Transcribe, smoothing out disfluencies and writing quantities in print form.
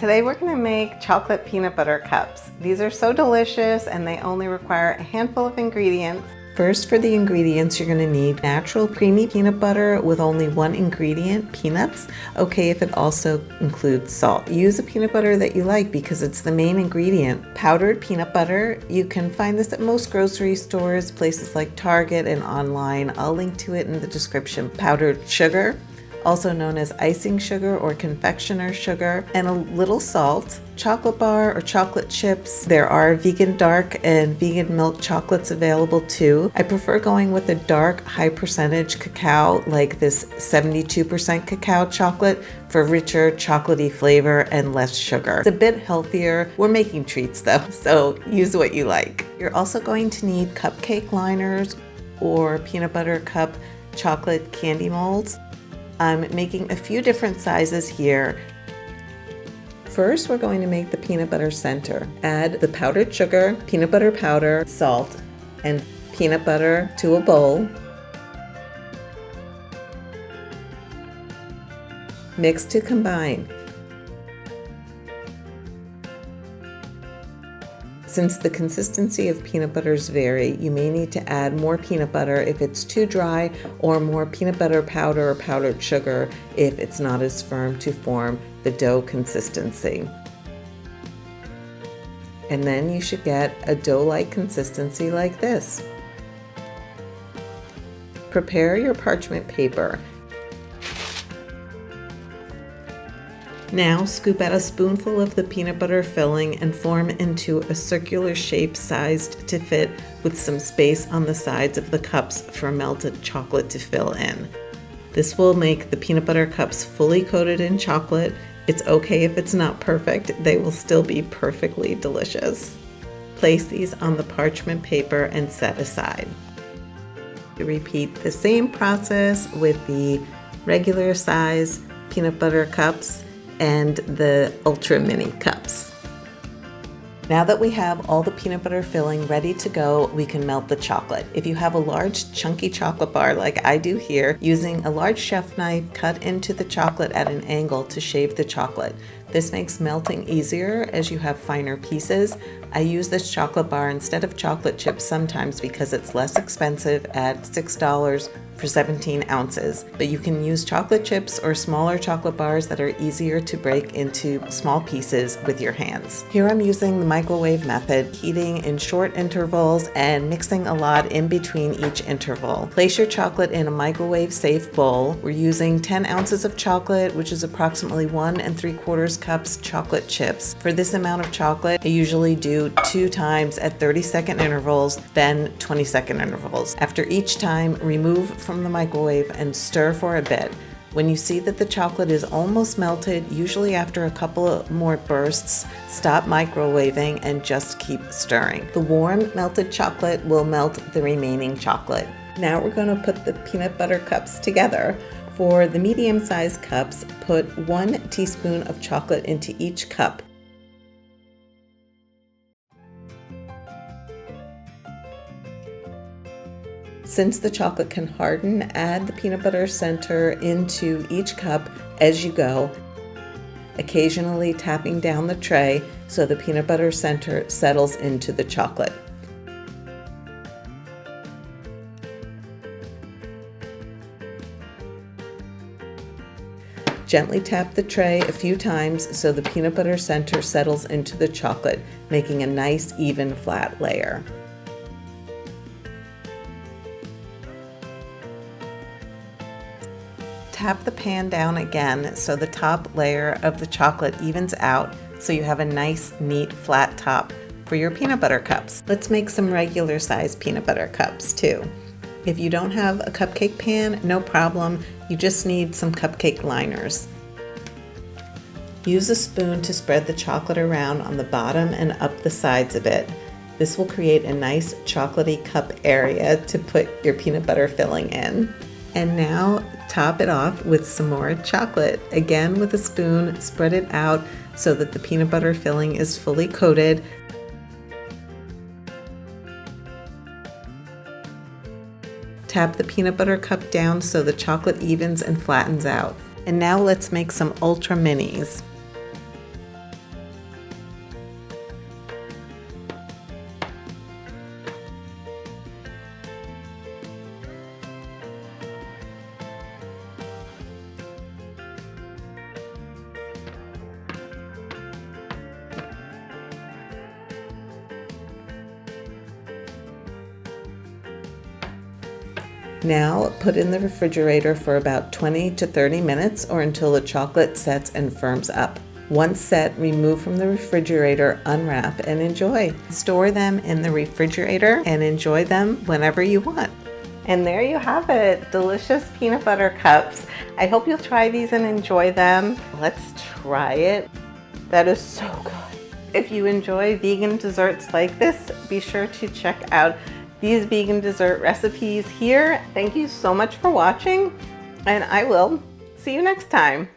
Today we're going to make chocolate peanut butter cups. These are so delicious and they only require a handful of ingredients. First, for the ingredients, you're going to need natural creamy peanut butter with only one ingredient, peanuts. Okay if it also includes salt. Use a peanut butter that you like because it's the main ingredient. Powdered peanut butter, you can find this at most grocery stores, places like Target and online. I'll link to it in the description. Powdered sugar, also known as icing sugar or confectioner sugar, and a little salt, chocolate bar or chocolate chips. There are vegan dark and vegan milk chocolates available too. I prefer going with a dark, high percentage cacao, like this 72% cacao chocolate, for richer, chocolatey flavor and less sugar. It's a bit healthier. We're making treats though, so use what you like. You're also going to need cupcake liners or peanut butter cup chocolate candy molds. I'm making a few different sizes here. First, we're going to make the peanut butter center. Add the powdered sugar, peanut butter powder, salt, and peanut butter to a bowl. Mix to combine. Since the consistency of peanut butters vary, you may need to add more peanut butter if it's too dry, or more peanut butter powder or powdered sugar if it's not as firm to form the dough consistency. And then you should get a dough-like consistency like this. Prepare your parchment paper. Now scoop out a spoonful of the peanut butter filling and form into a circular shape sized to fit, with some space on the sides of the cups for melted chocolate to fill in. This will make the peanut butter cups fully coated in chocolate. It's okay if it's not perfect, they will still be perfectly delicious. Place these on the parchment paper and set aside. Repeat the same process with the regular size peanut butter cups and the ultra mini cups. Now that we have all the peanut butter filling ready to go, we can melt the chocolate. If you have a large chunky chocolate bar like I do here, using a large chef knife, cut into the chocolate at an angle to shave the chocolate. This makes melting easier as you have finer pieces. I use this chocolate bar instead of chocolate chips sometimes because it's less expensive at $6 for 17 ounces, but you can use chocolate chips or smaller chocolate bars that are easier to break into small pieces with your hands. Here I'm using the microwave method, heating in short intervals and mixing a lot in between each interval. Place your chocolate in a microwave safe bowl. We're using 10 ounces of chocolate, which is approximately 1 3/4 cups chocolate chips. For this amount of chocolate, I usually do 2 times at 30-second intervals, then 20-second intervals. After each time, remove from the microwave and stir for a bit. When you see that the chocolate is almost melted, usually after a couple of more bursts, stop microwaving and just keep stirring. The warm melted chocolate will melt the remaining chocolate. Now we're going to put the peanut butter cups together. For the medium-sized cups, put 1 teaspoon of chocolate into each cup. Since the chocolate can harden, add the peanut butter center into each cup as you go, occasionally tapping down the tray so the peanut butter center settles into the chocolate. Gently tap the tray a few times so the peanut butter center settles into the chocolate, making a nice, even, flat layer. Tap the pan down again so the top layer of the chocolate evens out so you have a nice, neat, flat top for your peanut butter cups. Let's make some regular size peanut butter cups too. If you don't have a cupcake pan, no problem, you just need some cupcake liners. Use a spoon to spread the chocolate around on the bottom and up the sides of it. This will create a nice chocolatey cup area to put your peanut butter filling in. And now top it off with some more chocolate. Again, with a spoon, spread it out so that the peanut butter filling is fully coated. Tap the peanut butter cup down so the chocolate evens and flattens out. And now let's make some ultra minis. Now put in the refrigerator for about 20 to 30 minutes or until the chocolate sets and firms up. Once set, remove from the refrigerator, unwrap, and enjoy. Store them in the refrigerator and enjoy them whenever you want. And there you have it, delicious peanut butter cups. I hope you'll try these and enjoy them. Let's try it. That is so good. If you enjoy vegan desserts like this, be sure to check out these vegan dessert recipes here. Thank you so much for watching, and I will see you next time.